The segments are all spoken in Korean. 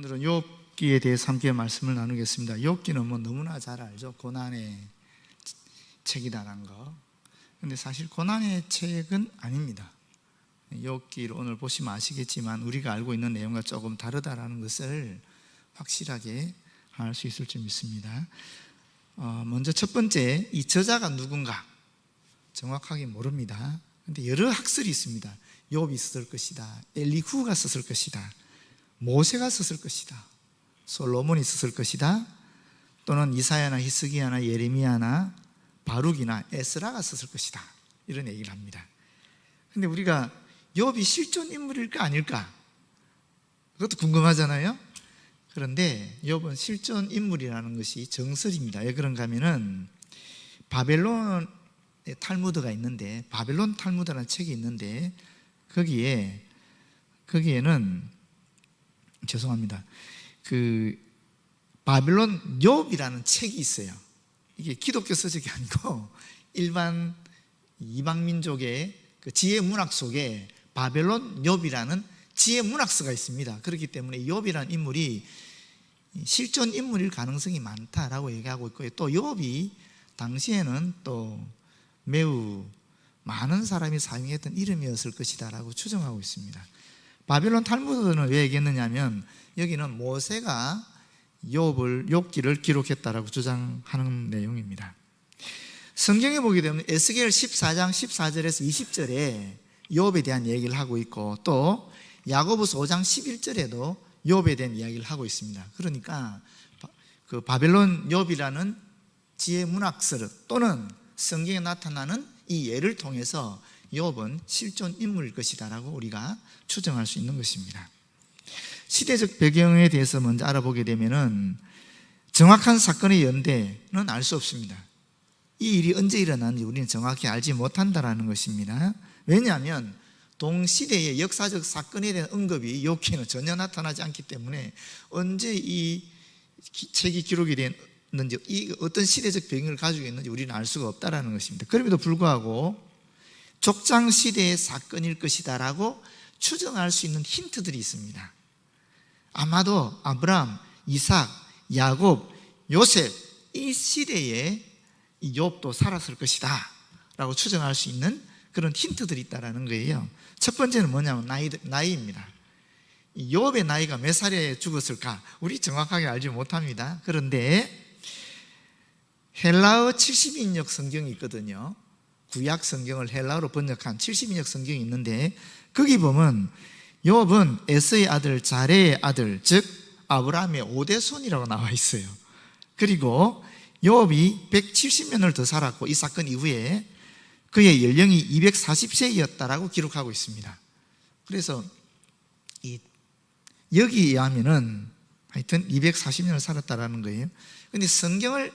오늘은 욥기에 대해서 함께 말씀을 나누겠습니다. 욥기는 너무나 잘 알죠. 고난의 책이다라는 거. 근데 사실 고난의 책은 아닙니다. 욥기를 오늘 보시면 아시겠지만 우리가 알고 있는 내용과 조금 다르다라는 것을 확실하게 알 수 있을 줄 믿습니다. 먼저 첫 번째, 이 저자가 누군가 정확하게 모릅니다. 근데 여러 학설이 있습니다. 욥이 썼을 것이다, 엘리후가 썼을 것이다, 모세가 썼을 것이다, 솔로몬이 썼을 것이다, 또는 이사야나 히스기야나 예레미야나 바룩이나 에스라가 썼을 것이다, 이런 얘기를 합니다. 근데 우리가 욥이 실존 인물일까 아닐까, 그것도 궁금하잖아요. 그런데 욥은 실존 인물이라는 것이 정설입니다. 왜 그런가 하면은 바벨론의 탈무드가 있는데, 바벨론 탈무드라는 책이 있는데 거기에는 죄송합니다. 그 바벨론 욥이라는 책이 있어요. 이게 기독교 서적이 아니고 일반 이방 민족의 그 지혜 문학 속에 바벨론 욥이라는 지혜 문학서가 있습니다. 그렇기 때문에 욥이라는 인물이 실존 인물일 가능성이 많다라고 얘기하고 있고요. 또 욥이 당시에는 또 매우 많은 사람이 사용했던 이름이었을 것이다라고 추정하고 있습니다. 바벨론 탈무드는 왜 얘기했느냐면 여기는 모세가 욥기를 기록했다라고 주장하는 내용입니다. 성경에 보게 되면 에스겔 14장 14절에서 20절에 욥에 대한 얘기를 하고 있고, 또 야고보서 5장 11절에도 욥에 대한 이야기를 하고 있습니다. 그러니까 그 바벨론 욥이라는 지혜 문학설 또는 성경에 나타나는 이 예를 통해서 욥은 실존 인물일 것이다라고 우리가 추정할 수 있는 것입니다. 시대적 배경에 대해서 먼저 알아보게 되면은 정확한 사건의 연대는 알 수 없습니다. 이 일이 언제 일어났는지 우리는 정확히 알지 못한다라는 것입니다. 왜냐하면 동시대의 역사적 사건에 대한 언급이 욥기에는 전혀 나타나지 않기 때문에 언제 이 책이 기록이 됐는지, 이 어떤 시대적 배경을 가지고 있는지 우리는 알 수가 없다라는 것입니다. 그럼에도 불구하고 족장 시대의 사건일 것이다라고 추정할 수 있는 힌트들이 있습니다. 아마도 아브라함, 이삭, 야곱, 요셉, 이 시대에 이 욥도 살았을 것이다 라고 추정할 수 있는 그런 힌트들이 있다는 거예요. 첫 번째는 뭐냐면 나이입니다. 욥의 나이가 몇 살에 죽었을까 우리 정확하게 알지 못합니다. 그런데 헬라어 70인역 성경이 있거든요. 구약 성경을 헬라어로 번역한 70인역 성경이 있는데 거기 보면 욥은 에서의 아들 자레의 아들, 즉 아브라함의 5대 손이라고 나와 있어요. 그리고 욥이 170년을 더 살았고 이 사건 이후에 그의 연령이 240세였다라고 기록하고 있습니다. 그래서 여기에 의하면은 하여튼 240년을 살았다라는 거예요. 그런데 성경을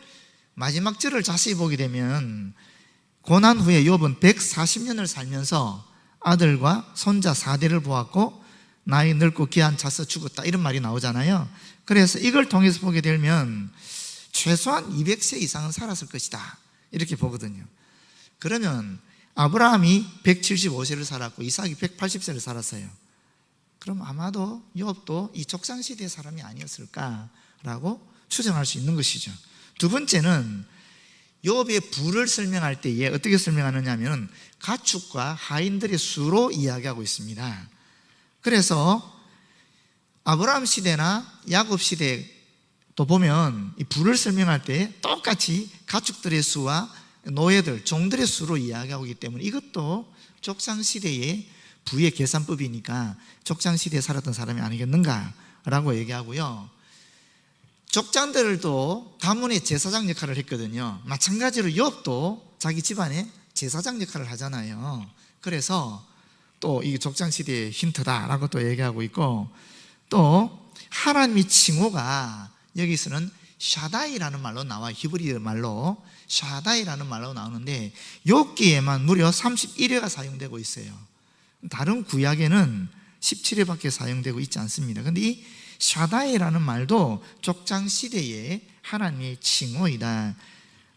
마지막 절을 자세히 보게 되면 고난 후에 욥은 140년을 살면서 아들과 손자 4대를 보았고 나이 늙고 기한 차서 죽었다, 이런 말이 나오잖아요. 그래서 이걸 통해서 보게 되면 최소한 200세 이상은 살았을 것이다 이렇게 보거든요. 그러면 아브라함이 175세를 살았고 이삭이 180세를 살았어요. 그럼 아마도 욥도 이 족장시대의 사람이 아니었을까라고 추정할 수 있는 것이죠. 두 번째는 욥의 부를 설명할 때에 어떻게 설명하느냐 하면 가축과 하인들의 수로 이야기하고 있습니다. 그래서 아브라함 시대나 야곱 시대 또 보면 이 부를 설명할 때 똑같이 가축들의 수와 노예들, 종들의 수로 이야기하고 있기 때문에 이것도 족장시대의 부의 계산법이니까 족장시대에 살았던 사람이 아니겠는가라고 얘기하고요. 족장들도 가문의 제사장 역할을 했거든요. 마찬가지로 욥도 자기 집안의 제사장 역할을 하잖아요. 그래서 또 이 족장시대의 힌트다라고 또 얘기하고 있고, 또 하나님의 칭호가 여기서는 샤다이라는 말로 나와요. 히브리 말로 샤다이라는 말로 나오는데 욥기에만 무려 31회가 사용되고 있어요. 다른 구약에는 17회밖에 사용되고 있지 않습니다. 그런데 이 샤다이라는 말도 족장 시대의 하나님의 칭호이다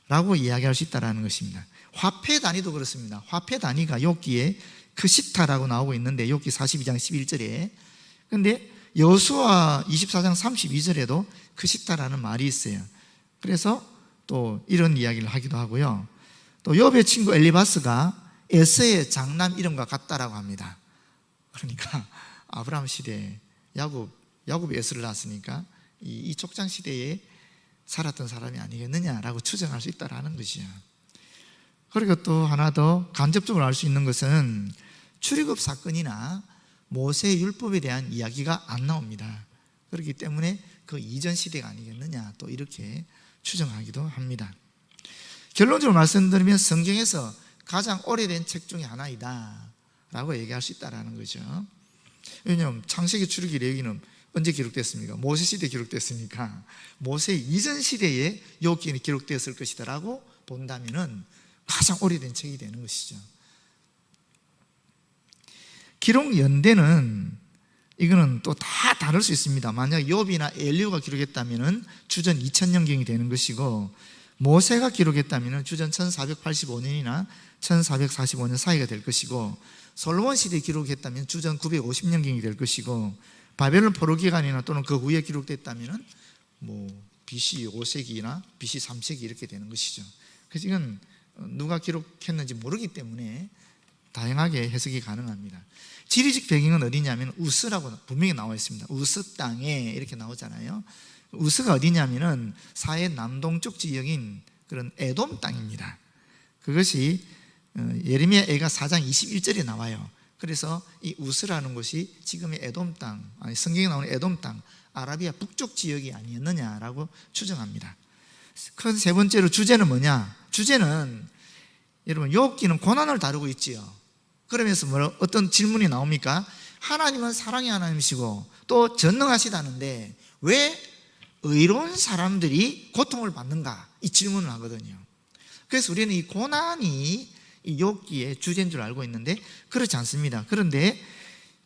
라고 이야기할 수 있다는 것입니다. 화폐 단위도 그렇습니다. 화폐 단위가 욥기에 크시타라고 나오고 있는데 욥기 42장 11절에, 그런데 여호수아 24장 32절에도 크시다라는 말이 있어요. 그래서 또 이런 이야기를 하기도 하고요. 또 욥의 친구 엘리바스가 에서의 장남 이름과 같다라고 합니다. 그러니까 아브라함 시대에 야곱이 에서를 낳았으니까 이 족장 시대에 살았던 사람이 아니겠느냐라고 추정할 수 있다라는 것이죠. 그리고 또 하나 더 간접적으로 알 수 있는 것은 출애굽 사건이나 모세의 율법에 대한 이야기가 안 나옵니다. 그렇기 때문에 그 이전 시대가 아니겠느냐 또 이렇게 추정하기도 합니다. 결론적으로 말씀드리면 성경에서 가장 오래된 책 중에 하나이다 라고 얘기할 수 있다는 거죠. 왜냐하면 창세기, 출애굽기, 레위기는 언제 기록됐습니까? 모세 시대에 기록됐으니까 모세 이전 시대에 욥기는 기록되었을 것이다 라고 본다면 가장 오래된 책이 되는 것이죠. 기록 연대는 이거는 또 다 다를 수 있습니다. 만약 욥이나 엘리후가 기록했다면 주전 2000년경이 되는 것이고, 모세가 기록했다면 주전 1485년이나 1445년 사이가 될 것이고, 솔로몬 시대에 기록했다면 주전 950년경이 될 것이고, 바벨론 포로 기간이나 또는 그 후에 기록됐다면 BC 5세기나 BC 3세기 이렇게 되는 것이죠. 그래서 이건 누가 기록했는지 모르기 때문에 다양하게 해석이 가능합니다. 지리적 배경은 어디냐면 우스라고 분명히 나와 있습니다. 우스 땅에 이렇게 나오잖아요. 우스가 어디냐면은 사해 남동쪽 지역인 그런 에돔 땅입니다. 그것이 예레미야 애가 4장 21절에 나와요. 그래서 이 우스라는 곳이 지금의 에돔 땅, 아니 성경에 나오는 에돔 땅, 아라비아 북쪽 지역이 아니었느냐라고 추정합니다. 큰 세 번째로 주제는 뭐냐? 주제는 여러분 욥기는 고난을 다루고 있지요. 그러면서 어떤 질문이 나옵니까? 하나님은 사랑의 하나님이시고 또 전능하시다는데 왜 의로운 사람들이 고통을 받는가? 이 질문을 하거든요. 그래서 우리는 이 고난이 이 욥기의 주제인 줄 알고 있는데 그렇지 않습니다. 그런데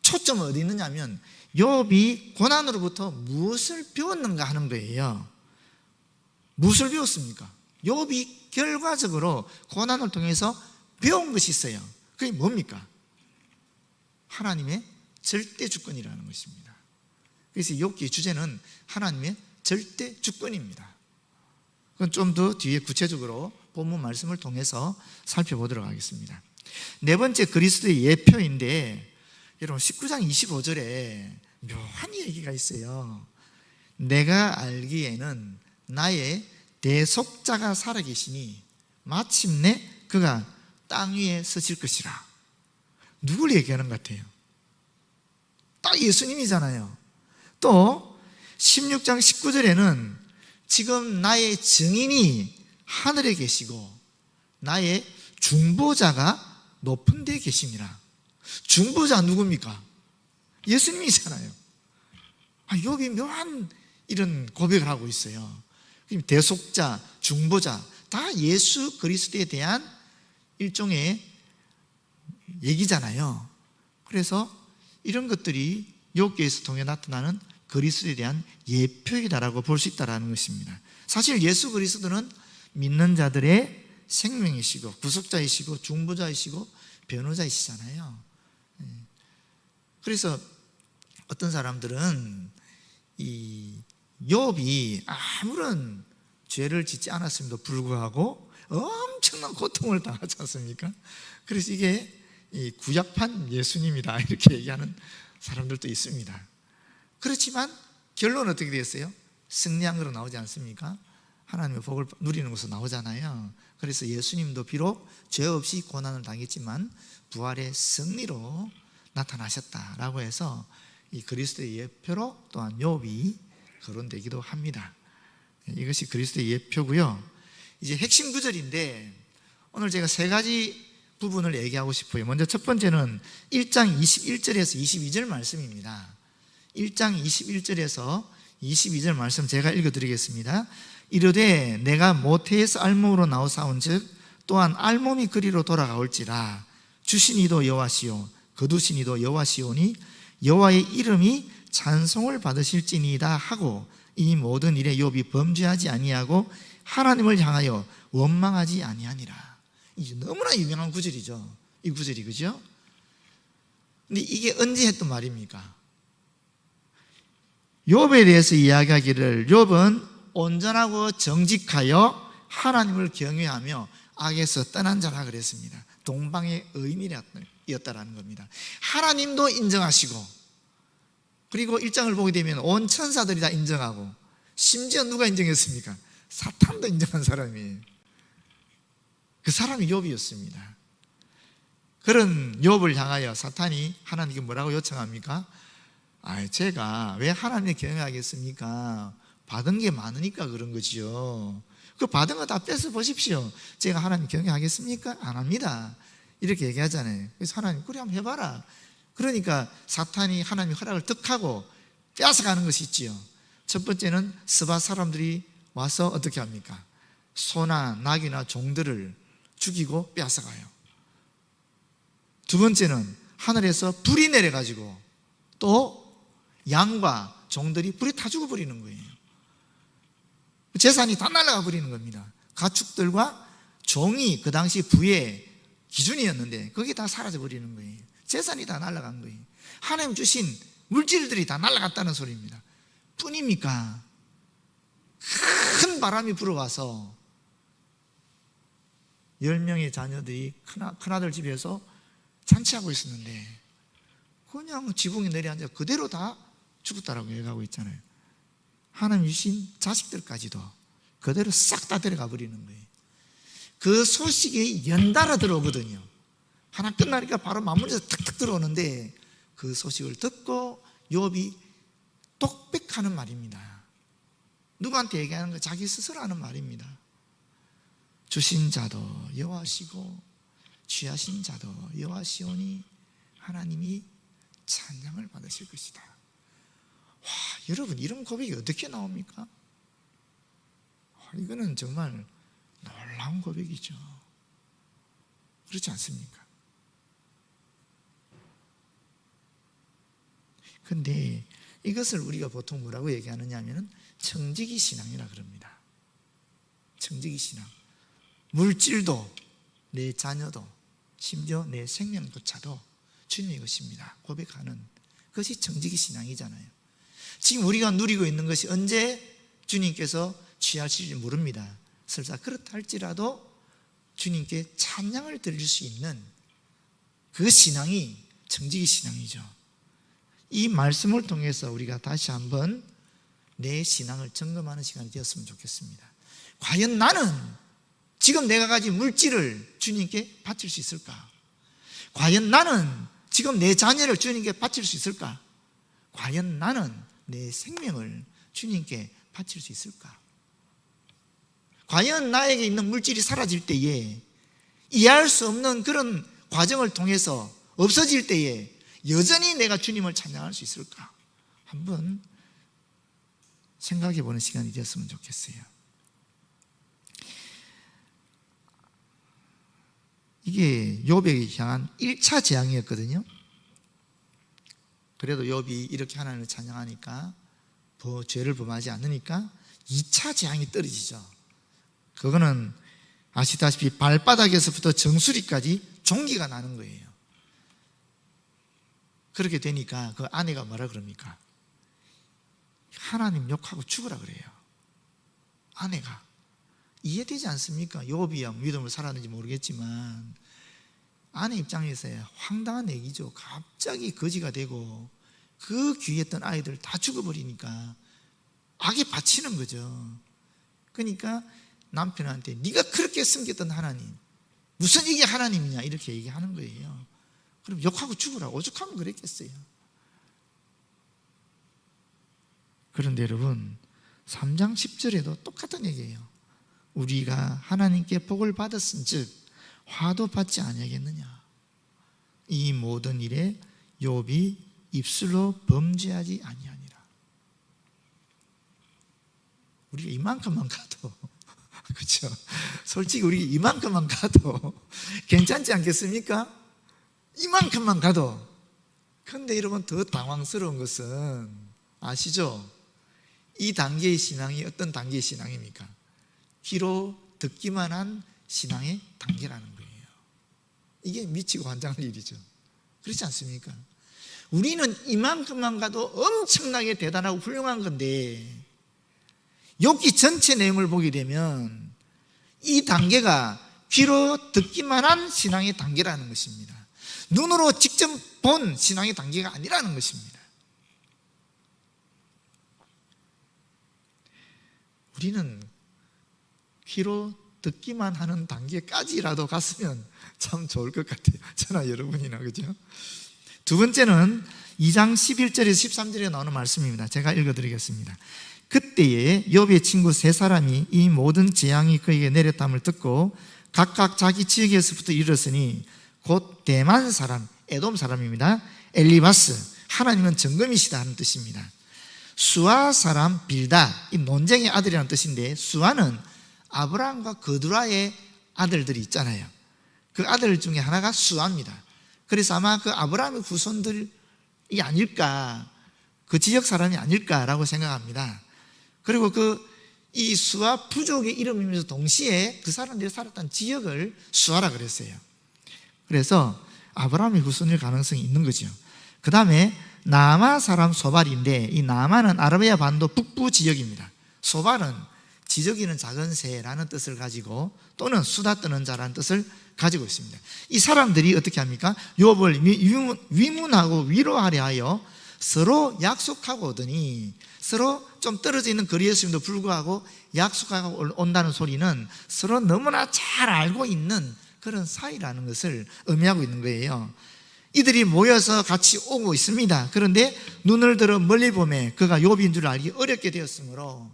초점은 어디 있느냐면 욥이 고난으로부터 무엇을 배웠는가 하는 거예요. 무엇을 배웠습니까? 욥이 결과적으로 고난을 통해서 배운 것이 있어요. 그게 뭡니까? 하나님의 절대 주권이라는 것입니다. 그래서 욥기의 주제는 하나님의 절대 주권입니다. 그건 좀 더 뒤에 구체적으로 본문 말씀을 통해서 살펴보도록 하겠습니다. 네 번째 그리스도의 예표인데, 여러분 19장 25절에 묘한 얘기가 있어요. 내가 알기에는 나의 대속자가 살아계시니 마침내 그가 땅 위에 서실 것이라. 누굴 얘기하는 것 같아요? 딱 예수님이잖아요. 또 16장 19절에는 지금 나의 증인이 하늘에 계시고 나의 중보자가 높은 데 계시니라. 중보자 누굽니까? 예수님이잖아요. 욥이 묘한 이런 고백을 하고 있어요. 대속자, 중보자 다 예수 그리스도에 대한 일종의 얘기잖아요. 그래서 이런 것들이 욥기에서 통해 나타나는 그리스도에 대한 예표이다라고 볼 수 있다는 것입니다. 사실 예수 그리스도는 믿는 자들의 생명이시고 구속자이시고 중보자이시고 변호자이시잖아요. 그래서 어떤 사람들은 이 욥이 아무런 죄를 짓지 않았음에도 불구하고 엄청난 고통을 당하지 않습니까? 그래서 이게 이 구약판 예수님이다 이렇게 얘기하는 사람들도 있습니다. 그렇지만 결론은 어떻게 되었어요? 승리한 거로 나오지 않습니까? 하나님의 복을 누리는 것으로 나오잖아요. 그래서 예수님도 비록 죄 없이 고난을 당했지만 부활의 승리로 나타나셨다라고 해서 이 그리스도의 예표로 또한 욥이 거론되기도 합니다. 이것이 그리스도의 예표고요. 이제 핵심 구절인데 오늘 제가 세 가지 부분을 얘기하고 싶어요. 먼저 첫 번째는 1장 21절에서 22절 말씀입니다. 1장 21절에서 22절 말씀 제가 읽어드리겠습니다. 이르되 내가 모태에서 알몸으로 나오사온즉 또한 알몸이 그리로 돌아가올지라. 주신 이도 여호와시요 거두신 이도 여호와시오니 여호와의 이름이 찬송을 받으실지니이다 하고 이 모든 일에 욥이 범죄하지 아니하고 하나님을 향하여 원망하지 아니하니라. 이게 너무나 유명한 구절이죠. 이 구절이, 그죠? 근데 이게 언제 했던 말입니까? 욥에 대해서 이야기하기를 욥은 온전하고 정직하여 하나님을 경외하며 악에서 떠난 자라 그랬습니다. 동방의 의인이었다라는 겁니다. 하나님도 인정하시고, 그리고 1장을 보게 되면 온 천사들이 다 인정하고, 심지어 누가 인정했습니까? 사탄도 인정한 사람이에요. 그 사람이 욥이었습니다. 그런 욥을 향하여 사탄이 하나님께 뭐라고 요청합니까? 제가 왜 하나님을 경외하겠습니까? 받은 게 많으니까 그런 거지요. 그 받은 거 다 뺏어 보십시오. 제가 하나님 경외하겠습니까? 안 합니다. 이렇게 얘기하잖아요. 그래서 하나님, 그래 한번 해봐라. 그러니까 사탄이 하나님의 허락을 득하고 뺏어가는 것이 있지요. 첫 번째는 스바 사람들이 와서 어떻게 합니까? 소나 낙이나 종들을 죽이고 뺏어가요. 두 번째는 하늘에서 불이 내려가지고 또 양과 종들이 불에 타 죽어버리는 거예요. 재산이 다 날아가 버리는 겁니다. 가축들과 종이 그 당시 부의 기준이었는데 그게 다 사라져 버리는 거예요. 재산이 다 날아간 거예요. 하나님 주신 물질들이 다 날아갔다는 소리입니다. 뿐입니까? 큰 바람이 불어와서 10명의 자녀들이 큰아들 집에서 잔치하고 있었는데 그냥 지붕에 내려앉아 그대로 다 죽었다라고 얘기하고 있잖아요. 하나님 주신 자식들까지도 그대로 싹 다 데려가 버리는 거예요. 그 소식이 연달아 들어오거든요. 하나 끝나니까 바로 마무리해서 탁탁 들어오는데 그 소식을 듣고 욥이 똑백하는 말입니다. 누구한테 얘기하는 거? 자기 스스로 하는 말입니다. 주신 자도 여호와시고 취하신 자도 여호와시오니 하나님이 찬양을 받으실 것이다. 와, 여러분, 이런 고백이 어떻게 나옵니까? 이거는 정말 놀라운 고백이죠. 그렇지 않습니까? 그런데 이것을 우리가 보통 뭐라고 얘기하느냐 하면 청지기 신앙이라 그럽니다. 청지기 신앙. 물질도 내 자녀도 심지어 내 생명조차도 주님의 것입니다 고백하는 그것이 청지기 신앙이잖아요. 지금 우리가 누리고 있는 것이 언제 주님께서 취하실지 모릅니다. 설사 그렇다 할지라도 주님께 찬양을 드릴 수 있는 그 신앙이 청지기 신앙이죠. 이 말씀을 통해서 우리가 다시 한번 내 신앙을 점검하는 시간이 되었으면 좋겠습니다. 과연 나는 지금 내가 가진 물질을 주님께 바칠 수 있을까? 과연 나는 지금 내 자녀를 주님께 바칠 수 있을까? 과연 나는 내 생명을 주님께 바칠 수 있을까? 과연 나에게 있는 물질이 사라질 때에 이해할 수 없는 그런 과정을 통해서 없어질 때에 여전히 내가 주님을 찬양할 수 있을까? 한번 생각해 보는 시간이 되었으면 좋겠어요. 이게 욥에게 향한 1차 재앙이었거든요. 그래도 욥이 이렇게 하나님을 찬양하니까 죄를 범하지 않으니까 2차 재앙이 떨어지죠. 그거는 아시다시피 발바닥에서부터 정수리까지 종기가 나는 거예요. 그렇게 되니까 그 아내가 뭐라 그럽니까? 하나님 욕하고 죽으라 그래요. 아내가. 이해되지 않습니까? 욥이야 믿음을 살았는지 모르겠지만 아내 입장에서야 황당한 얘기죠. 갑자기 거지가 되고 그 귀했던 아이들 다 죽어버리니까 악에 바치는 거죠. 그러니까 남편한테 네가 그렇게 섬겼던 하나님, 무슨 이게 하나님이냐 이렇게 얘기하는 거예요. 그럼 욕하고 죽으라. 오죽하면 그랬겠어요. 그런데 여러분 3장 10절에도 똑같은 얘기예요. 우리가 하나님께 복을 받았은 즉 화도 받지 아니하겠느냐. 이 모든 일에 욥이 입술로 범죄하지 아니하니라. 우리가 이만큼만 가도 그렇죠. 솔직히 우리 이만큼만 가도 괜찮지 않겠습니까? 이만큼만 가도. 그런데 여러분 더 당황스러운 것은 아시죠? 이 단계의 신앙이 어떤 단계의 신앙입니까? 귀로 듣기만 한 신앙의 단계라는 거예요. 이게 미치고 환장할 일이죠. 그렇지 않습니까? 우리는 이만큼만 가도 엄청나게 대단하고 훌륭한 건데, 욥기 전체 내용을 보게 되면 이 단계가 귀로 듣기만 한 신앙의 단계라는 것입니다. 눈으로 직접 본 신앙의 단계가 아니라는 것입니다. 우리는 귀로 듣기만 하는 단계까지라도 갔으면 참 좋을 것 같아요. 저나 여러분이나, 그죠? 두 번째는 2장 11절에서 13절에 나오는 말씀입니다. 제가 읽어드리겠습니다. 그때에 욥의 친구 세 사람이 이 모든 재앙이 그에게 내렸담을 듣고 각각 자기 지역에서부터 이르렀으니 곧 대만 사람, 에돔 사람입니다. 엘리바스, 하나님은 정금이시다 하는 뜻입니다. 수아 사람 빌다, 이 논쟁의 아들이라는 뜻인데, 수아는 아브라함과 거두라의 아들들이 있잖아요. 그 아들 중에 하나가 수아입니다. 그래서 아마 그 아브라함의 후손들이 아닐까, 그 지역 사람이 아닐까라고 생각합니다. 그리고 이 수아 부족의 이름이면서 동시에 그 사람들이 살았던 지역을 수아라 그랬어요. 그래서 아브라함의 후손일 가능성이 있는 거죠. 그 다음에 나마 사람 소발인데, 이 나마는 아라비아 반도 북부 지역입니다. 소발은 지저귀는 작은 새라는 뜻을 가지고, 또는 수다 떠는 자라는 뜻을 가지고 있습니다. 이 사람들이 어떻게 합니까? 욥을 위문하고 위로하려 하여 서로 약속하고 오더니, 서로 좀 떨어져 있는 거리였음에도 불구하고 약속하고 온다는 소리는 서로 너무나 잘 알고 있는 그런 사이라는 것을 의미하고 있는 거예요. 이들이 모여서 같이 오고 있습니다. 그런데 눈을 들어 멀리 보매 그가 욥인 줄 알기 어렵게 되었으므로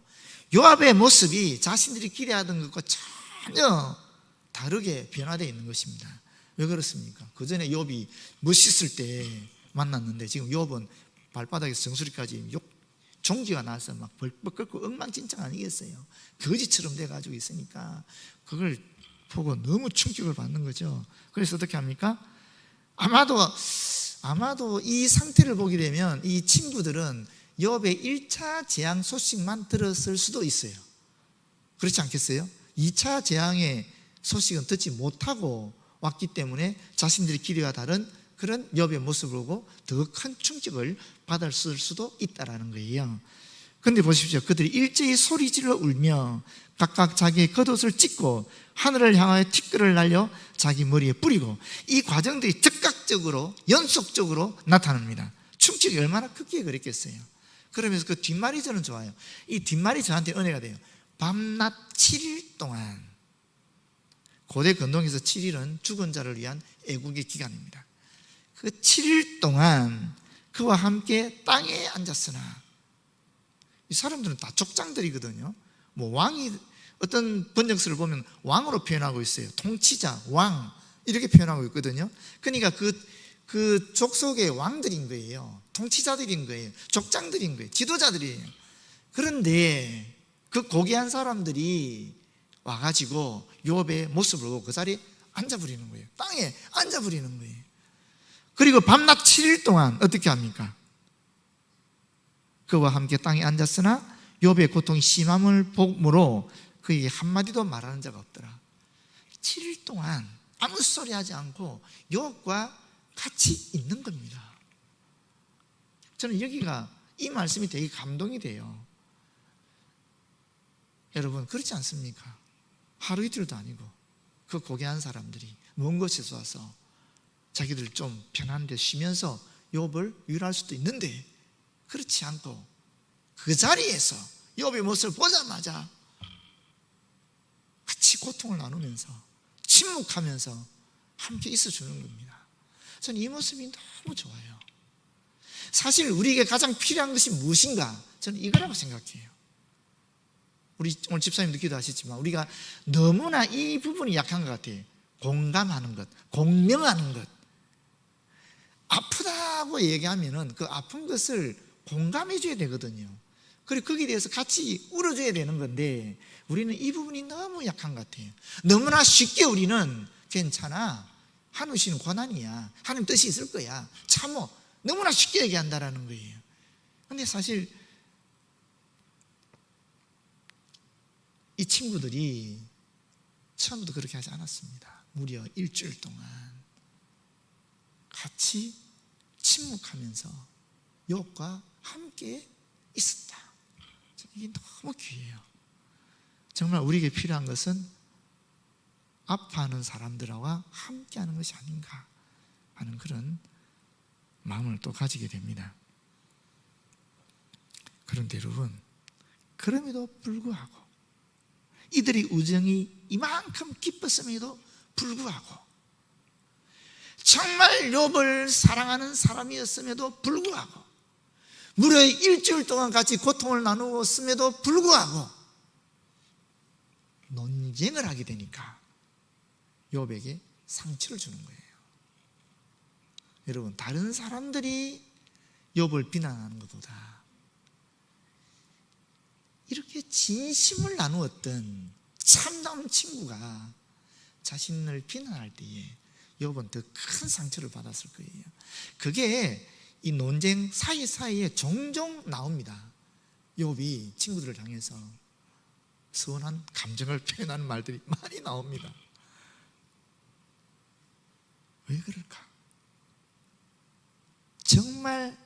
욥의 모습이 자신들이 기대하던 것과 전혀 다르게 변화되어 있는 것입니다. 왜 그렇습니까? 그 전에 욥이 멋있을 때 만났는데, 지금 욥은 발바닥에서 정수리까지 종기가 나서 막 벌벌 끓고 엉망진창 아니겠어요? 거지처럼 돼가지고 있으니까 그걸 보고 너무 충격을 받는 거죠. 그래서 어떻게 합니까? 아마도 이 상태를 보게 되면 이 친구들은 욥의 1차 재앙 소식만 들었을 수도 있어요. 그렇지 않겠어요? 2차 재앙의 소식은 듣지 못하고 왔기 때문에 자신들의 기대와 다른 그런 욥의 모습을 보고 더 큰 충격을 받았을 수도 있다는 거예요. 그런데 보십시오. 그들이 일제히 소리질러 울며 각각 자기의 겉옷을 찢고 하늘을 향하여 티끌을 날려 자기 머리에 뿌리고, 이 과정들이 즉각적으로 연속적으로 나타납니다. 충격이 얼마나 크기에 그랬겠어요. 그러면서 그 뒷말이 저는 좋아요. 이 뒷말이 저한테 은혜가 돼요. 밤낮 7일 동안, 고대 근동에서 7일은 죽은 자를 위한 애국의 기간입니다. 그 7일 동안 그와 함께 땅에 앉았으나, 이 사람들은 다 족장들이거든요. 왕이, 어떤 번역서를 보면 왕으로 표현하고 있어요. 통치자, 왕, 이렇게 표현하고 있거든요. 그러니까 그 족속의 왕들인 거예요. 통치자들인 거예요. 족장들인 거예요. 지도자들이에요. 그런데 그 고귀한 사람들이 와가지고 욥의 모습을 보고 그 자리에 앉아버리는 거예요. 땅에 앉아버리는 거예요. 그리고 밤낮 7일 동안 어떻게 합니까? 그와 함께 땅에 앉았으나 욥의 고통이 심함을 보므로 그에게 한마디도 말하는 자가 없더라. 7일 동안 아무 소리 하지 않고 욥과 같이 있는 겁니다. 저는 여기가, 이 말씀이 되게 감동이 돼요. 여러분, 그렇지 않습니까? 하루 이틀도 아니고 그 고귀한 사람들이 먼 곳에서 와서 자기들 좀 편한 데 쉬면서 욥을 위로할 수도 있는데, 그렇지 않고 그 자리에서 욥의 모습을 보자마자 같이 고통을 나누면서 침묵하면서 함께 있어주는 겁니다. 저는 이 모습이 너무 좋아요. 사실 우리에게 가장 필요한 것이 무엇인가? 저는 이거라고 생각해요. 우리 오늘 집사님도 기도하셨지만 우리가 너무나 이 부분이 약한 것 같아요. 공감하는 것, 공명하는 것. 아프다고 얘기하면은 그 아픈 것을 공감해 줘야 되거든요. 그리고 거기에 대해서 같이 울어줘야 되는 건데, 우리는 이 부분이 너무 약한 것 같아요. 너무나 쉽게 우리는 괜찮아, 하나님 주시는 고난이야, 하나님 뜻이 있을 거야, 참어, 너무나 쉽게 얘기한다라는 거예요. 그런데 사실 이 친구들이 처음부터 그렇게 하지 않았습니다. 무려 일주일 동안 같이 침묵하면서 욥과 함께 있었다. 이게 너무 귀해요. 정말 우리에게 필요한 것은 아파하는 사람들과 함께하는 것이 아닌가 하는 그런 마음을 또 가지게 됩니다. 그런데 여러분, 그럼에도 불구하고 이들의 우정이 이만큼 깊었음에도 불구하고 정말 욥을 사랑하는 사람이었음에도 불구하고 무려 일주일 동안 같이 고통을 나누었음에도 불구하고 논쟁을 하게 되니까 욥에게 상처를 주는 거예요. 여러분, 다른 사람들이 욥을 비난하는 것보다 이렇게 진심을 나누었던 참다운 친구가 자신을 비난할 때에 욥은 더 큰 상처를 받았을 거예요. 그게 이 논쟁 사이사이에 종종 나옵니다. 욥이 친구들을 향해서 서운한 감정을 표현하는 말들이 많이 나옵니다. 왜 그럴까? 정말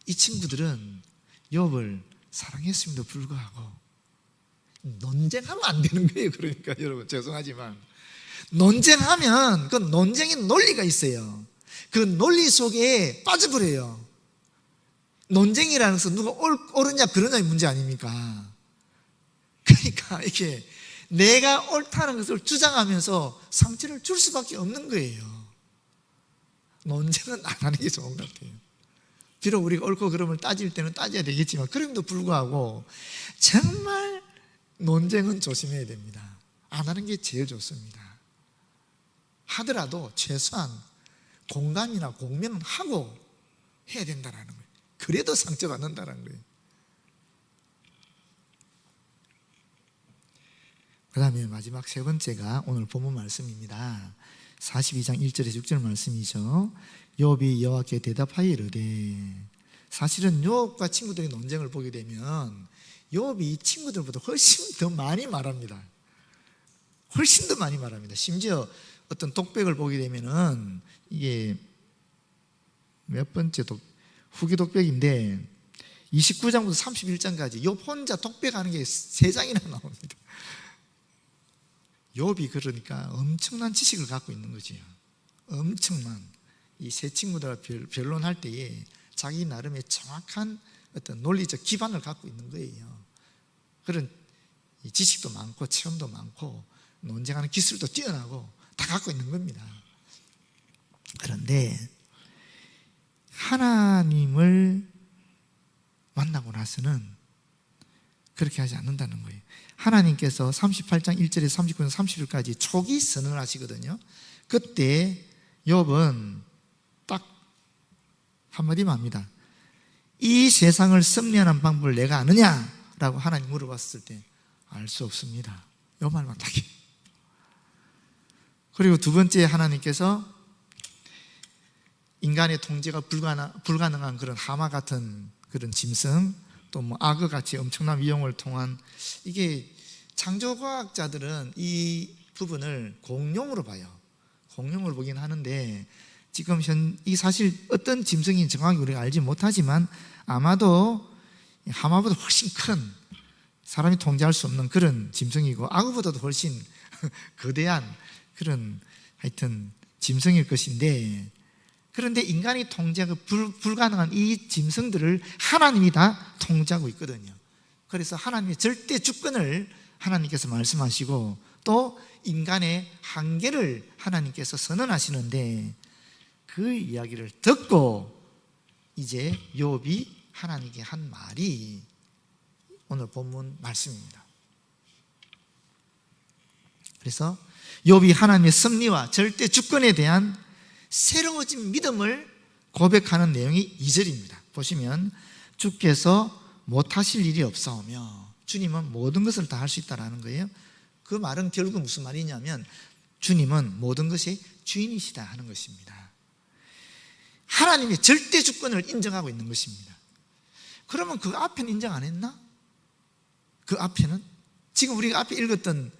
이 친구들은 욥을 사랑했음에도 불구하고 논쟁하면 안 되는 거예요. 그러니까 여러분, 죄송하지만 논쟁하면 그 논쟁의 논리가 있어요. 그 논리 속에 빠져버려요. 논쟁이라는 것은 누가 옳으냐 그러냐의 문제 아닙니까? 그러니까 이게 내가 옳다는 것을 주장하면서 상처를 줄 수밖에 없는 거예요. 논쟁은 안 하는 게 좋은 것 같아요. 비록 우리가 옳고 그름을 따질 때는 따져야 되겠지만 그럼에도 불구하고 정말 논쟁은 조심해야 됩니다. 안 하는 게 제일 좋습니다. 하더라도 최소한 공감이나 공명은 하고 해야 된다는 거예요. 그래도 상처받는다는 거예요. 그 다음에 마지막 세 번째가 오늘 본문 말씀입니다. 42장 1절에서 6절 말씀이죠. 욥이 여호와께 대답하여 이르되, 사실은 욥과 친구들의 논쟁을 보게 되면 욥이 친구들보다 훨씬 더 많이 말합니다. 훨씬 더 많이 말합니다. 심지어 어떤 독백을 보게 되면은 이게 몇 번째 후기 독백인데 29장부터 31장까지 욥 혼자 독백하는 게 3장이나 나옵니다. 욥이 그러니까 엄청난 지식을 갖고 있는 거지요. 엄청난 이 세 친구들과 변론할 때에 자기 나름의 정확한 어떤 논리적 기반을 갖고 있는 거예요. 그런 지식도 많고 체험도 많고 논쟁하는 기술도 뛰어나고 다 갖고 있는 겁니다. 그런데 하나님을 만나고 나서는 그렇게 하지 않는다는 거예요. 하나님께서 38장 1절에서 39장 30절까지 초기 선언을 하시거든요. 그때 욥은 딱 한마디만 합니다. 이 세상을 섭리하는 방법을 내가 아느냐? 라고 하나님 물어봤을 때 알 수 없습니다. 요 말만 딱 해요. 그리고 두 번째, 하나님께서 인간의 통제가 불가능한 그런 하마 같은 그런 짐승, 또 뭐 악어같이 엄청난 위험을 통한, 이게 창조과학자들은 이 부분을 공룡으로 봐요. 공룡을 보긴 하는데 지금 이 사실 어떤 짐승인지 정확히 우리가 알지 못하지만 아마도 하마보다 훨씬 큰, 사람이 통제할 수 없는 그런 짐승이고 악어보다도 훨씬 거대한 그런 하여튼 짐승일 것인데, 그런데 인간이 통제가 불가능한 이 짐승들을 하나님이 다 통제하고 있거든요. 그래서 하나님의 절대 주권을 하나님께서 말씀하시고 또 인간의 한계를 하나님께서 선언하시는데, 그 이야기를 듣고 이제 욥이 하나님께 한 말이 오늘 본문 말씀입니다. 그래서 욥이 하나님의 섭리와 절대 주권에 대한 새로워진 믿음을 고백하는 내용이 2절입니다. 보시면 주께서 못하실 일이 없사오며 주님은 모든 것을 다 할 수 있다라는 거예요. 그 말은 결국 무슨 말이냐면 주님은 모든 것의 주인이시다 하는 것입니다. 하나님의 절대 주권을 인정하고 있는 것입니다. 그러면 그 앞에는 인정 안 했나? 그 앞에는 지금 우리가 앞에 읽었던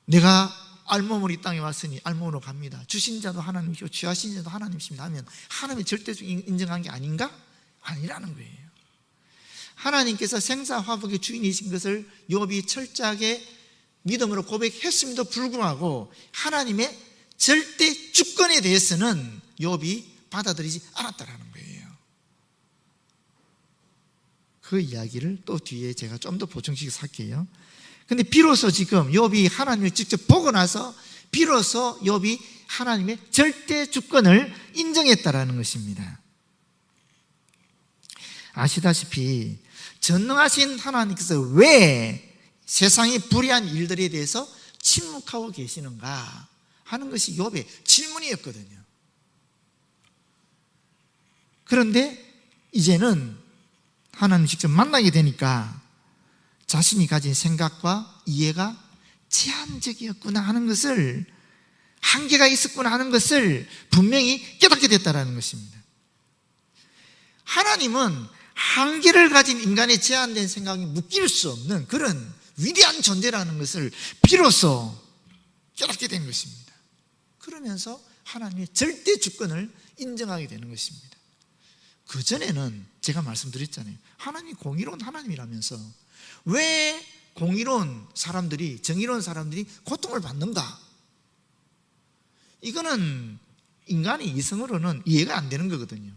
내가 알몸으로 이 땅에 왔으니 알몸으로 갑니다. 주신 자도 하나님이시고 취하신 자도 하나님이십니다 하면 하나님의 절대적인 인정한 게 아닌가? 아니라는 거예요. 하나님께서 생사화복의 주인이신 것을 욥이 철저하게 믿음으로 고백했음에도 불구하고 하나님의 절대 주권에 대해서는 욥이 받아들이지 않았다라는 거예요. 그 이야기를 또 뒤에 제가 좀 더 보충시켜서 할게요. 근데 비로소 지금 욥이 하나님을 직접 보고 나서 비로소 욥이 하나님의 절대 주권을 인정했다라는 것입니다. 아시다시피 전능하신 하나님께서 왜 세상의 불의한 일들에 대해서 침묵하고 계시는가 하는 것이 욥의 질문이었거든요. 그런데 이제는 하나님 직접 만나게 되니까 자신이 가진 생각과 이해가 제한적이었구나 하는 것을, 한계가 있었구나 하는 것을 분명히 깨닫게 됐다는 것입니다. 하나님은 한계를 가진 인간의 제한된 생각이 묶일 수 없는 그런 위대한 존재라는 것을 비로소 깨닫게 된 것입니다. 그러면서 하나님의 절대 주권을 인정하게 되는 것입니다. 그전에는 제가 말씀드렸잖아요. 하나님이 공의로운 하나님이라면서 왜 공의로운 사람들이, 정의로운 사람들이 고통을 받는가? 이거는 인간의 이성으로는 이해가 안 되는 거거든요.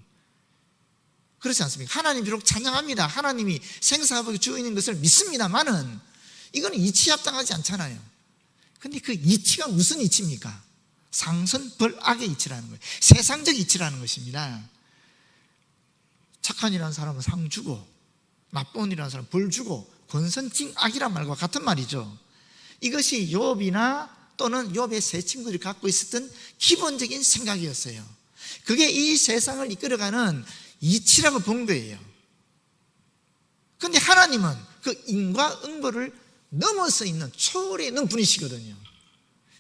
그렇지 않습니까? 하나님 비록 찬양합니다. 하나님이 생사화복의 주인인 것을 믿습니다만은 이거는 이치합당하지 않잖아요. 근데 그 이치가 무슨 이치입니까? 상선벌악의 이치라는 거예요. 세상적 이치라는 것입니다. 착한 이라는 사람은 상 주고 나쁜 이라는 사람은 벌 주고 권선징악이란 말과 같은 말이죠. 이것이 욥이나 또는 욥의 세 친구들이 갖고 있었던 기본적인 생각이었어요. 그게 이 세상을 이끌어가는 이치라고 본 거예요. 그런데 하나님은 그 인과응보를 넘어서 있는 초월에 있는 분이시거든요.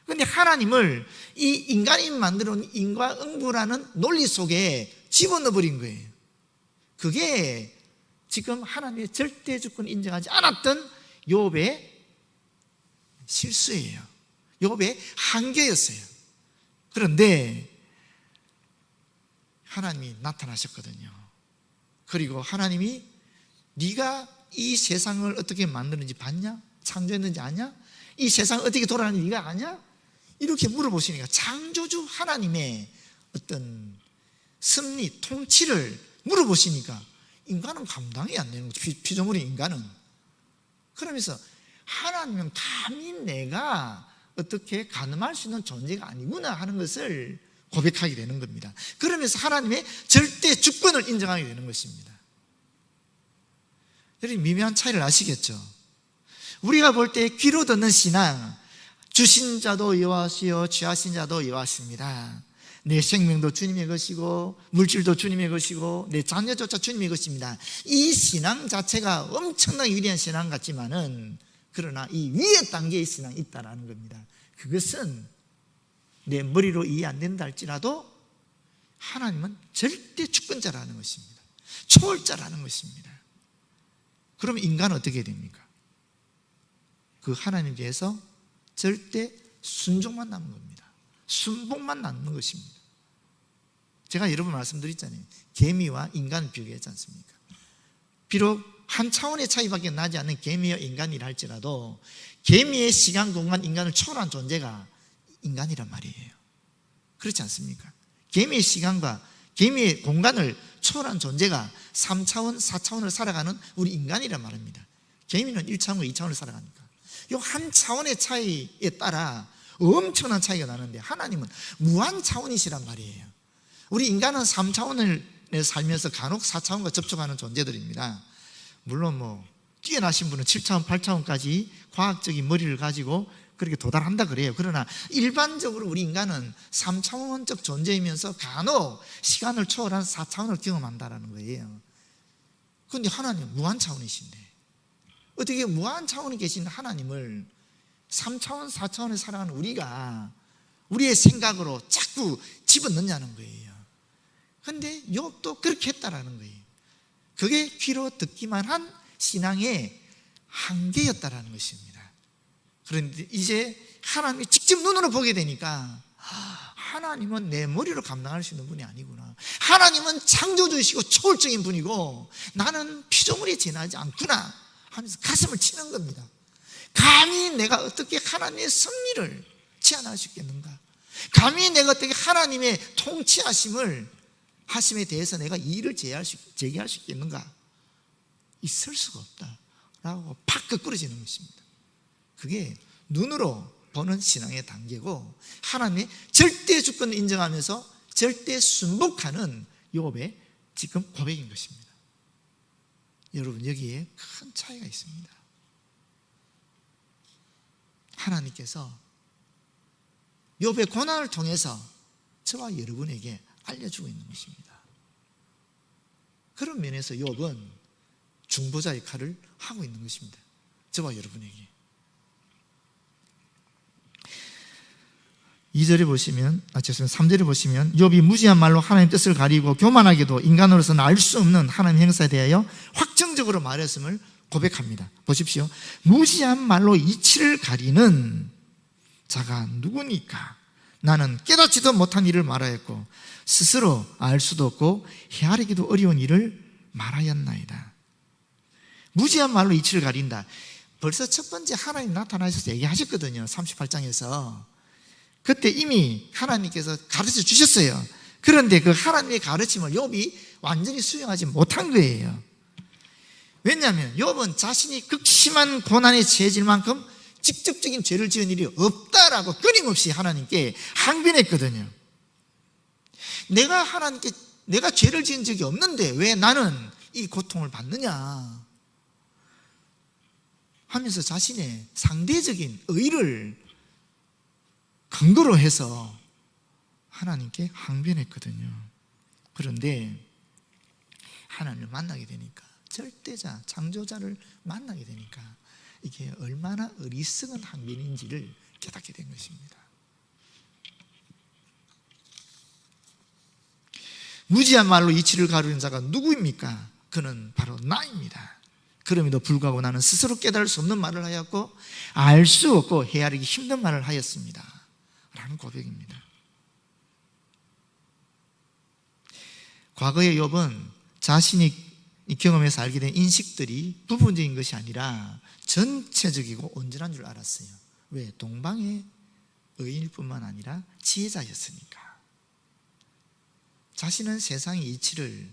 그런데 하나님을 이 인간이 만들어 놓은 인과응보라는 논리 속에 집어넣어 버린 거예요. 그게 지금 하나님의 절대 주권을 인정하지 않았던 욥의 실수예요. 욥의 한계였어요. 그런데 하나님이 나타나셨거든요. 그리고 하나님이 네가 이 세상을 어떻게 만드는지 봤냐? 창조했는지 아냐? 이 세상을 어떻게 돌아가는지 네가 아냐? 이렇게 물어보시니까 창조주 하나님의 어떤 섭리, 통치를 물어보시니까 인간은 감당이 안 되는 거죠. 피조물인 인간은. 그러면서 하나님은 감히 내가 어떻게 가늠할 수 있는 존재가 아니구나 하는 것을 고백하게 되는 겁니다. 그러면서 하나님의 절대 주권을 인정하게 되는 것입니다. 여러분 미묘한 차이를 아시겠죠? 우리가 볼 때 귀로 듣는 신앙, 주신 자도 여호와시요 취하신 자도 여호와십니다. 내 생명도 주님의 것이고 물질도 주님의 것이고 내 자녀조차 주님의 것입니다. 이 신앙 자체가 엄청나게 위대한 신앙 같지만은 그러나 이 위의 단계의 신앙이 있다는 겁니다. 그것은 내 머리로 이해 안 된다 할지라도 하나님은 절대 주권자라는 것입니다. 초월자라는 것입니다. 그럼 인간은 어떻게 됩니까? 그 하나님 뒤에서 절대 순종만 남는 겁니다. 순복만 남는 것입니다. 제가 여러 번 말씀드렸잖아요. 개미와 인간을 비교했지 않습니까? 비록 한 차원의 차이밖에 나지 않는 개미와 인간이라 할지라도 개미의 시간, 공간, 인간을 초월한 존재가 인간이란 말이에요. 그렇지 않습니까? 개미의 시간과 개미의 공간을 초월한 존재가 3차원, 4차원을 살아가는 우리 인간이란 말입니다. 개미는 1차원, 2차원을 살아가니까 이 한 차원의 차이에 따라 엄청난 차이가 나는데 하나님은 무한 차원이시란 말이에요. 우리 인간은 3차원을 살면서 간혹 4차원과 접촉하는 존재들입니다. 물론 뛰어나신 분은 7차원, 8차원까지 과학적인 머리를 가지고 그렇게 도달한다 그래요. 그러나 일반적으로 우리 인간은 3차원적 존재이면서 간혹 시간을 초월한 4차원을 경험한다는 거예요. 그런데 하나님 무한 차원이신데 어떻게 무한 차원에 계신 하나님을 3차원, 4차원에 살아가는 우리가 우리의 생각으로 자꾸 집어넣냐는 거예요. 그런데 욥도 그렇게 했다라는 거예요. 그게 귀로 듣기만 한 신앙의 한계였다라는 것입니다. 그런데 이제 하나님이 직접 눈으로 보게 되니까 하나님은 내 머리로 감당할 수 있는 분이 아니구나. 하나님은 창조주이시고 초월적인 분이고 나는 피조물이 지나지 않구나 하면서 가슴을 치는 겁니다. 감히 내가 어떻게 하나님의 섭리를 제한할 수 있겠는가? 감히 내가 어떻게 하나님의 통치하심에 대해서 내가 이의를 제기할 수 있겠는가? 있을 수가 없다 라고 팍 거꾸러지는 것입니다. 그게 눈으로 보는 신앙의 단계고 하나님의 절대 주권을 인정하면서 절대 순복하는 욥의 지금 고백인 것입니다. 여러분, 여기에 큰 차이가 있습니다. 하나님께서 욥의 고난을 통해서 저와 여러분에게 알려주고 있는 것입니다. 그런 면에서 욥은 중보자 역할을 하고 있는 것입니다. 저와 여러분에게. 2절에 보시면, 3절에 보시면 욥이 무지한 말로 하나님 뜻을 가리고 교만하게도 인간으로서는 알 수 없는 하나님 행사에 대하여 확정적으로 말했음을 고백합니다. 보십시오. 무지한 말로 이치를 가리는 자가 누구니까? 나는 깨닫지도 못한 일을 말하였고 스스로 알 수도 없고 헤아리기도 어려운 일을 말하였나이다. 무지한 말로 이치를 가린다. 벌써 첫 번째 하나님 나타나셔서 얘기하셨거든요. 38장에서. 그때 이미 하나님께서 가르쳐 주셨어요. 그런데 그 하나님의 가르침을 욥이 완전히 수용하지 못한 거예요. 왜냐하면 욥은 자신이 극심한 고난에 처해질 만큼 직접적인 죄를 지은 일이 없다라고 끊임없이 하나님께 항변했거든요. 내가 죄를 지은 적이 없는데 왜 나는 이 고통을 받느냐 하면서 자신의 상대적인 의를 근거로 해서 하나님께 항변했거든요. 그런데 하나님을 만나게 되니까, 절대자, 창조자를 만나게 되니까 이게 얼마나 어리석은 항변인지를 깨닫게 된 것입니다. 무지한 말로 이치를 가르는 자가 누구입니까? 그는 바로 나입니다. 그럼에도 불구하고 나는 스스로 깨달을 수 없는 말을 하였고 알 수 없고 헤아리기 힘든 말을 하였습니다 라는 고백입니다. 과거의 욥은 자신이 경험해서 알게 된 인식들이 부분적인 것이 아니라 전체적이고 온전한 줄 알았어요. 왜? 동방의 의인일 뿐만 아니라 지혜자였으니까. 자신은 세상의 이치를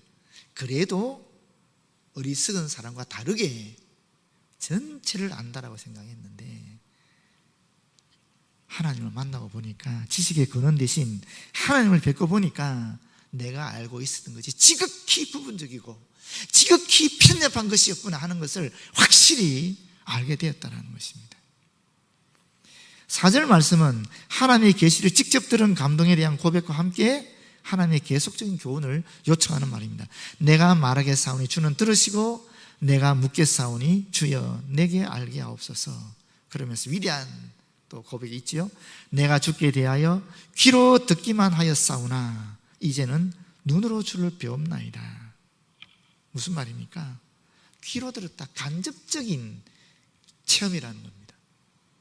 그래도 어리석은 사람과 다르게 전체를 안다라고 생각했는데 하나님을 만나고 보니까 지식의 근원 대신 하나님을 뵙고 보니까 내가 알고 있었던 것이 지극히 부분적이고 지극히 편협한 것이었구나 하는 것을 확실히 알게 되었다는 것입니다. 4절 말씀은 하나님의 계시를 직접 들은 감동에 대한 고백과 함께 하나님의 계속적인 교훈을 요청하는 말입니다. 내가 말하겠사오니 주는 들으시고 내가 묻겠사오니 주여 내게 알게 하옵소서. 그러면서 위대한 또 고백이 있지요. 내가 주께 대하여 귀로 듣기만 하였사오나 이제는 눈으로 주를 배웁나이다. 무슨 말입니까? 귀로 들었다. 간접적인 체험이라는 겁니다.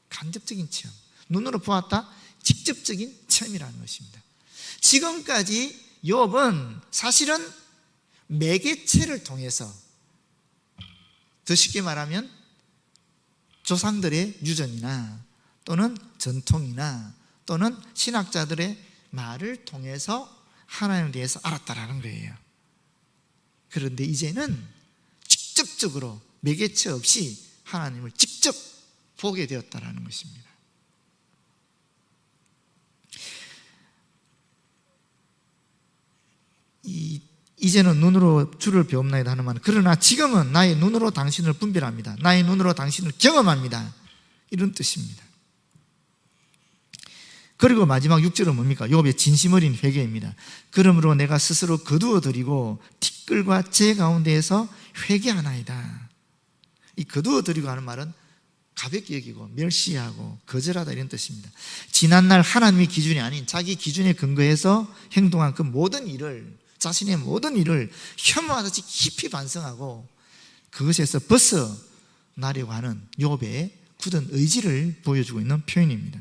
간접적인 체험. 눈으로 보았다. 직접적인 체험이라는 것입니다. 지금까지 욥은 사실은 매개체를 통해서, 더 쉽게 말하면 조상들의 유전이나 또는 전통이나 또는 신학자들의 말을 통해서 하나님에 대해서 알았다라는 거예요. 그런데 이제는 직접적으로 매개체 없이 하나님을 직접 보게 되었다라는 것입니다. 이제는 눈으로 주를 배웁나이다 하는 말은 그러나 지금은 나의 눈으로 당신을 분별합니다. 나의 눈으로 당신을 경험합니다. 이런 뜻입니다. 그리고 마지막 6절은 뭡니까? 욥의 진심 어린 회개입니다. 그러므로 내가 스스로 거두어드리고 티끌과 재 가운데에서 회개하나이다. 이 거두어드리고 하는 말은 가볍게 여기고 멸시하고 거절하다 이런 뜻입니다. 지난날 하나님의 기준이 아닌 자기 기준에 근거해서 행동한 그 모든 일을, 자신의 모든 일을 혐오하듯이 깊이 반성하고 그것에서 벗어나려고 하는 욥의 굳은 의지를 보여주고 있는 표현입니다.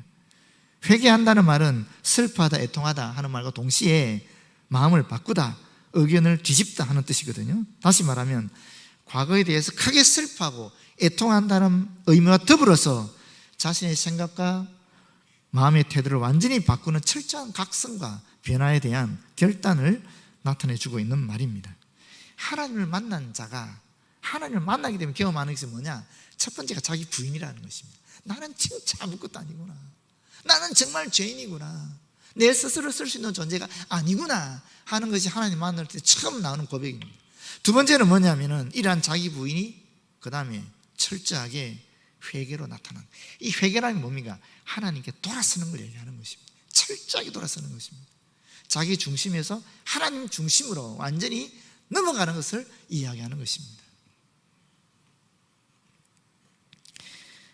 회개한다는 말은 슬퍼하다, 애통하다 하는 말과 동시에 마음을 바꾸다, 의견을 뒤집다 하는 뜻이거든요. 다시 말하면 과거에 대해서 크게 슬퍼하고 애통한다는 의미와 더불어서 자신의 생각과 마음의 태도를 완전히 바꾸는 철저한 각성과 변화에 대한 결단을 나타내주고 있는 말입니다. 하나님을 만난 자가 하나님을 만나게 되면 경험하는 것이 뭐냐? 첫 번째가 자기 부인이라는 것입니다. 나는 진짜 아무것도 아니구나. 나는 정말 죄인이구나. 내 스스로 쓸 수 있는 존재가 아니구나 하는 것이 하나님 만날 때 처음 나오는 고백입니다. 두 번째는 뭐냐면은 이러한 자기 부인이 그 다음에 철저하게 회개로 나타난, 이 회개라는 게 뭡니까? 하나님께 돌아서는 걸 얘기하는 것입니다. 철저하게 돌아서는 것입니다. 자기 중심에서 하나님 중심으로 완전히 넘어가는 것을 이야기하는 것입니다.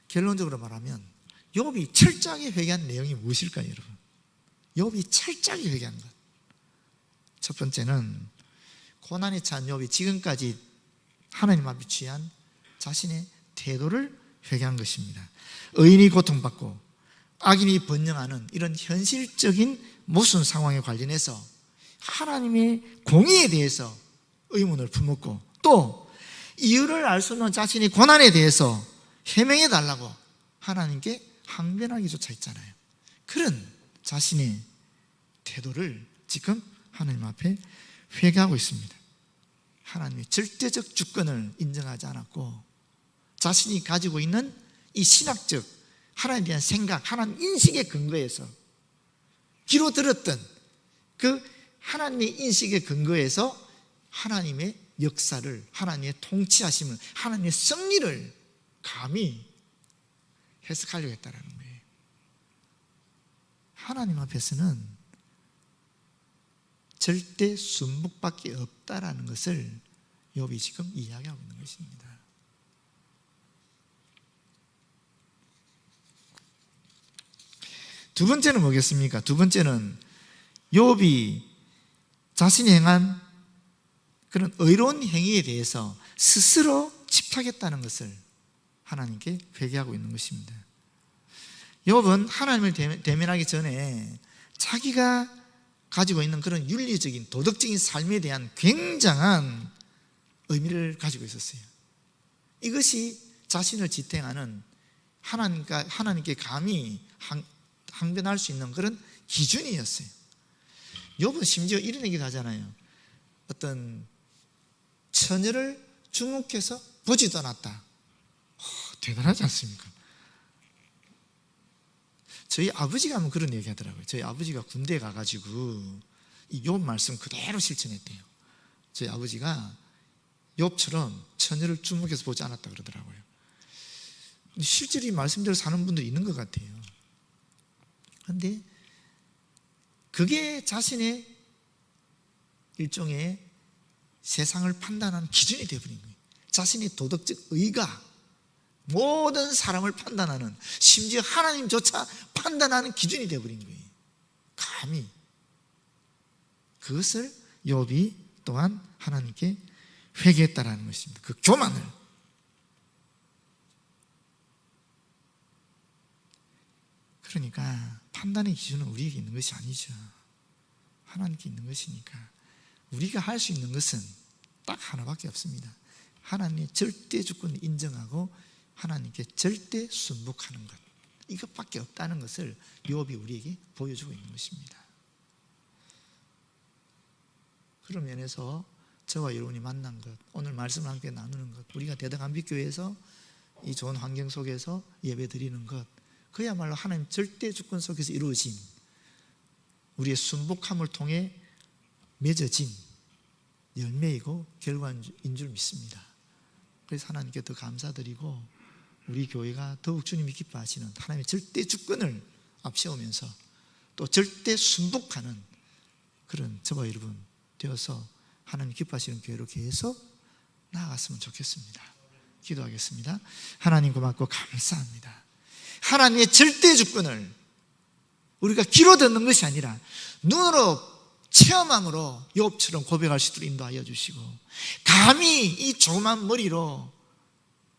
결론적으로 말하면 욥이 철저하게 회개한 내용이 무엇일까요, 여러분? 욥이 철저하게 회개한 것. 첫 번째는 고난에 찬 욥이 지금까지 하나님 앞에 취한 자신의 태도를 회개한 것입니다. 의인이 고통받고 악인이 번영하는 이런 현실적인 모순 상황에 관련해서 하나님의 공의에 대해서 의문을 품었고, 또 이유를 알 수 없는 자신의 고난에 대해서 해명해 달라고 하나님께 항변하기조차 했잖아요. 그런 자신의 태도를 지금 하나님 앞에 회개하고 있습니다. 하나님의 절대적 주권을 인정하지 않았고, 자신이 가지고 있는 이 신학적 하나님에 대한 생각, 하나님 인식의 근거에서 귀로 들었던 그 하나님의 인식의 근거에서 하나님의 역사를, 하나님의 통치하심을, 하나님의 섭리를 감히 해석하려고 했다는 거예요. 하나님 앞에서는 절대 순복밖에 없다라는 것을 욥이 지금 이야기하고 있는 것입니다. 두 번째는 뭐겠습니까? 두 번째는 욥이 자신이 행한 그런 의로운 행위에 대해서 스스로 집착했다는 것을 하나님께 회개하고 있는 것입니다. 욥은 하나님을 대면하기 전에 자기가 가지고 있는 그런 윤리적인 도덕적인 삶에 대한 굉장한 의미를 가지고 있었어요. 이것이 자신을 지탱하는 하나님께 감히 항변할 수 있는 그런 기준이었어요. 욥은 심지어 이런 얘기도 하잖아요. 어떤 처녀를 주목해서 보지도 않았다. 대단하지 않습니까? 저희 아버지가 한번 그런 얘기 하더라고요. 저희 아버지가 군대에 가가지고 이 욥 말씀 그대로 실천했대요. 저희 아버지가 욥처럼 처녀를 주목해서 보지 않았다 그러더라고요. 실제로 이 말씀대로 사는 분들이 있는 것 같아요. 그런데 그게 자신의 일종의 세상을 판단하는 기준이 되어버린 거예요. 자신의 도덕적 의가 모든 사람을 판단하는, 심지어 하나님조차 판단하는 기준이 되어버린 거예요. 감히 그것을 욥이 또한 하나님께 회개했다라는 것입니다. 그 교만을. 그러니까 판단의 기준은 우리에게 있는 것이 아니죠. 하나님께 있는 것이니까 우리가 할 수 있는 것은 딱 하나밖에 없습니다. 하나님의 절대 주권을 인정하고 하나님께 절대 순복하는 것, 이것밖에 없다는 것을 욥이 우리에게 보여주고 있는 것입니다. 그런 면에서 저와 여러분이 만난 것, 오늘 말씀을 함께 나누는 것, 우리가 대덕한빛교회에서 이 좋은 환경 속에서 예배 드리는 것, 그야말로 하나님 절대 주권 속에서 이루어진 우리의 순복함을 통해 맺어진 열매이고 결과인 줄 믿습니다. 그래서 하나님께 더 감사드리고, 우리 교회가 더욱 주님이 기뻐하시는 하나님의 절대 주권을 앞세우면서 또 절대 순복하는 그런 저와 여러분 되어서 하나님 기뻐하시는 교회로 계속 나아갔으면 좋겠습니다. 기도하겠습니다. 하나님 고맙고 감사합니다. 하나님의 절대 주권을 우리가 귀로 듣는 것이 아니라 눈으로 체험함으로 욥처럼 고백할 수 있도록 인도하여 주시고, 감히 이 조그만 머리로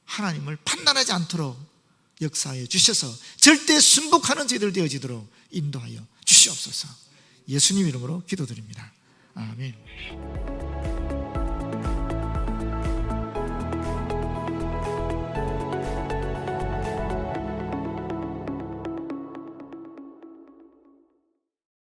하나님을 판단하지 않도록 역사해 주셔서 절대 순복하는 저희들 되어지도록 인도하여 주시옵소서. 예수님 이름으로 기도드립니다. 아멘.